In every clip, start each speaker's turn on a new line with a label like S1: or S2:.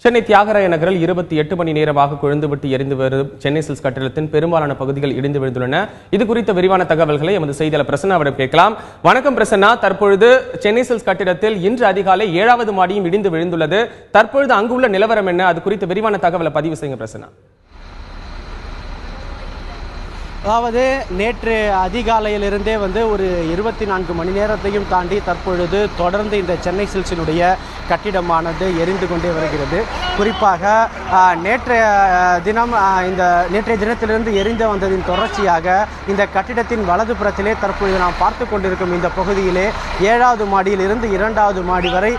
S1: சென்னை தியாகராய நகரில் 28 மணி நேரமாக கொழுந்துவிட்டு எரிந்து வரும் சென்னை சில்க்ஸ் கட்டிடத்தின் பெரும்பாலான பகுதிகள் இடிந்து விழுந்துள்ளன. இது குறித்த விரிவான தகவல்களை எமது செய்தியாளர் பிரசன்னாவிடம் கேட்கலாம். வணக்கம் பிரசன்னா, தற்பொழுது சென்னை சில்க்ஸ் கட்டிடத்தில் இன்று அதிகாலை 7வது மாடியும் இடிந்து விழுந்துள்ளது. தற்பொழுது அங்குள்ள நிலவரம் என்ன? அது குறித்த விரிவான தகவலை பதிவு செய்யுங்க பிரசன்னா.
S2: அதாவது நேற்று அதிகாலையிலிருந்தே ஒரு 24 மணி நேரத்தையும் தாண்டி தற்பொழுது தொடர்ந்து இந்த சென்னை சில்க்ஸினுடைய கட்டிடமானது எரிந்து கொண்டே வருகிறது. குறிப்பாக நேற்றைய தினத்திலிருந்து எரிந்து வந்ததின் தொடர்ச்சியாக இந்த கட்டிடத்தின் வலதுபுறத்திலே தற்பொழுது நாம் பார்த்து கொண்டிருக்கும் இந்த பகுதியிலே 7வது மாடியிலிருந்து 2வது மாடி வரை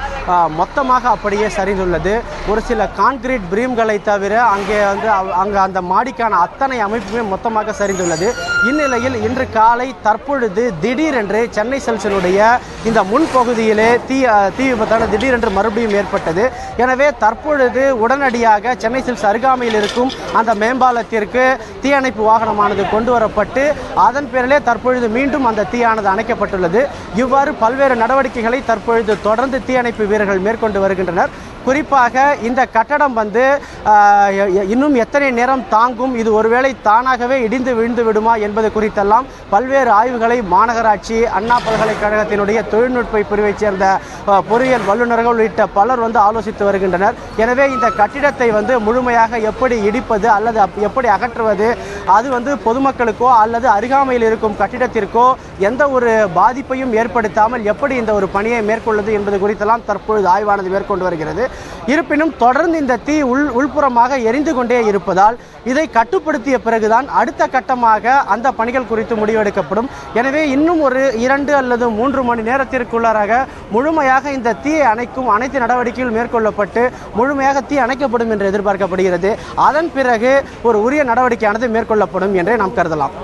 S2: மொத்தமாக அப்படியே சரிந்துள்ளது. ஒரு சில கான்கிரீட் பிரீம்களை தவிர அங்கே அந்த மாடிக்கான அத்தனை அமைப்புமே மொத்தமாக சரிந்துள்ளது. இந்நிலையில் இன்று காலை தற்பொழுது திடீரென்று சென்னை சில்க்ஸினுடைய இந்த முன்பகுதியிலே தீ விபத்தான திடீரென்று மறுபடியும் ஏற்பட்டது. எனவே தற்பொழுது உடனடியாக சென்னை சில்க்ஸ் அருகாமையில் இருக்கும் அந்த மேம்பாலத்திற்கு தீயணைப்பு வாகனமானது கொண்டு வரப்பட்டு அதன் பேரிலே தற்பொழுது மீண்டும் அந்த தீயானது அணைக்கப்பட்டுள்ளது. இவ்வாறு பல்வேறு நடவடிக்கைகளை தற்பொழுது தொடர்ந்து தீயணைப்பு வீரர்கள் மேற்கொண்டு வருகின்றனர். குறிப்பாக இந்த கட்டடம் இன்னும் எத்தனை நேரம் தாங்கும், இது ஒருவேளை தானாகவே இடிந்து விழுந்து விடுமா என்பது குறித்தெல்லாம் பல்வேறு ஆய்வுகளை மாநகராட்சி, அண்ணா பல்கலைக்கழகத்தினுடைய தொழில்நுட்ப பிரிவைச் சேர்ந்த பொறியியல் வல்லுநர்கள் உள்ளிட்ட பலர் ஆலோசித்து வருகின்றனர். எனவே இந்த கட்டிடத்தை முழுமையாக எப்படி இடிப்பது அல்லது எப்படி அகற்றுவது, அது பொதுமக்களுக்கோ அல்லது அருகாமையில் இருக்கும் கட்டிடத்திற்கோ எந்த ஒரு பாதிப்பையும் ஏற்படுத்தாமல் எப்படி இந்த ஒரு பணியை மேற்கொள்வது என்பது குறித்தெல்லாம் தற்பொழுது ஆய்வானது மேற்கொண்டு வருகிறது. இருப்பினும் தொடர்ந்து இந்த தீ உள்புறமாக எரிந்து கொண்டே இருப்பதால் இதை கட்டுப்படுத்திய பிறகுதான் அடுத்த கட்டமாக அந்த பணிகள் குறித்து முடிவெடுக்கப்படும். எனவே இன்னும் ஒரு 2 அல்லது 3 மணி நேரத்திற்குள்ளாக முழுமையாக இந்த தீயை அணைக்கும் அனைத்து நடவடிக்கைகள் மேற்கொள்ளப்பட்டு முழுமையாக தீ அணைக்கப்படும் என்று எதிர்பார்க்கப்படுகிறது. அதன் பிறகு ஒரு உரிய நடவடிக்கையானது மேற்கொள்ளப்படும் என்றே நாம் கருதலாம்.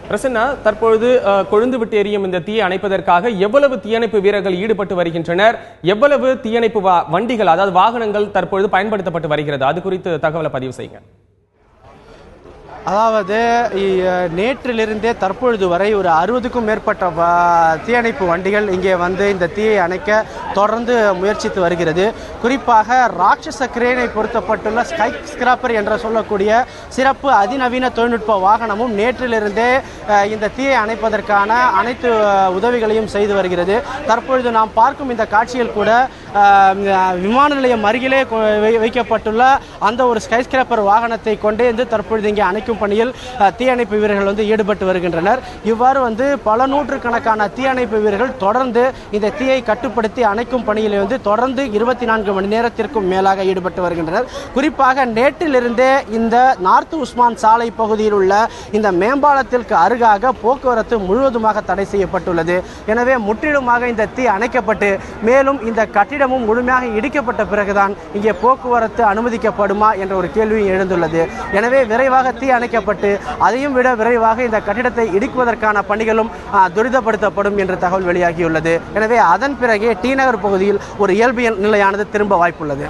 S1: பிரசன்னா, தற்பொழுது கொழுந்து விட்டு எரியும் இந்த தீயை அணைப்பதற்காக எவ்வளவு தீயணைப்பு வீரர்கள் ஈடுபட்டு வருகின்றனர்? எவ்வளவு தீயணைப்பு வண்டிகள், அதாவது வாகனங்கள் தற்பொழுது பயன்படுத்தப்பட்டு வருகிறது? அது குறித்து தகவலை பதிவு செய்யுங்க.
S2: அதாவது நேற்றிலிருந்தே தற்பொழுது வரை ஒரு 60க்கும் மேற்பட்ட தீயணைப்பு வண்டிகள் இங்கே இந்த தீயை அணைக்க தொடர்ந்து முயற்சித்து வருகிறது. குறிப்பாக ராட்சச கிரேனை பொருத்தப்பட்டுள்ள ஸ்கை ஸ்கிராப்பர் என்று சொல்லக்கூடிய சிறப்பு அதிநவீன தொழில்நுட்ப வாகனமும் நேற்றிலிருந்தே இந்த தீயை அணைப்பதற்கான அனைத்து உதவிகளையும் செய்து வருகிறது. தற்பொழுது நாம் பார்க்கும் இந்த காட்சியில் கூட விமான நிலையம் அருகிலே வைக்கப்பட்டுள்ள அந்த ஒரு ஸ்கை ஸ்கிராப்பர் வாகனத்தை கொண்டே தற்பொழுது இங்கே அணைக்கும் பணியில் தீயணைப்பு வீரர்கள் ஈடுபட்டு வருகின்றனர். இவ்வாறு பல நூற்றுக்கணக்கான தீயணைப்பு வீரர்கள் தொடர்ந்து இந்த தீயை கட்டுப்படுத்தி அணைக்கும் பணியில் தொடர்ந்து 24 மணி நேரத்திற்கும் மேலாக ஈடுபட்டு வருகின்றனர். குறிப்பாக நேற்றிலிருந்தே இந்த நார்த் உஸ்மான் சாலை பகுதியில் உள்ள இந்த மேம்பாலத்திற்கு அருகாக போக்குவரத்து முழுவதுமாக தடை செய்யப்பட்டுள்ளது. எனவே முற்றிலுமாக இந்த தீ அணைக்கப்பட்டு மேலும் இந்த கட்டிடமும் முழுமையாக இடிக்கப்பட்ட பிறகுதான் இங்கே போக்குவரத்து அனுமதிக்கப்படுமா என்ற ஒரு கேள்வியும் எழுந்துள்ளது. எனவே விரைவாக தீ அணைக்கப்பட்டு அதையும் விட விரைவாக இந்த கட்டிடத்தை இடிக்குவதற்கான பணிகளும் துரிதப்படுத்தப்படும் என்ற தகவல் வெளியாகியுள்ளது. எனவே அதன் பிறகே டி நகர் பகுதியில் ஒரு இயல்பு நிலையானது திரும்ப வாய்ப்புள்ளது.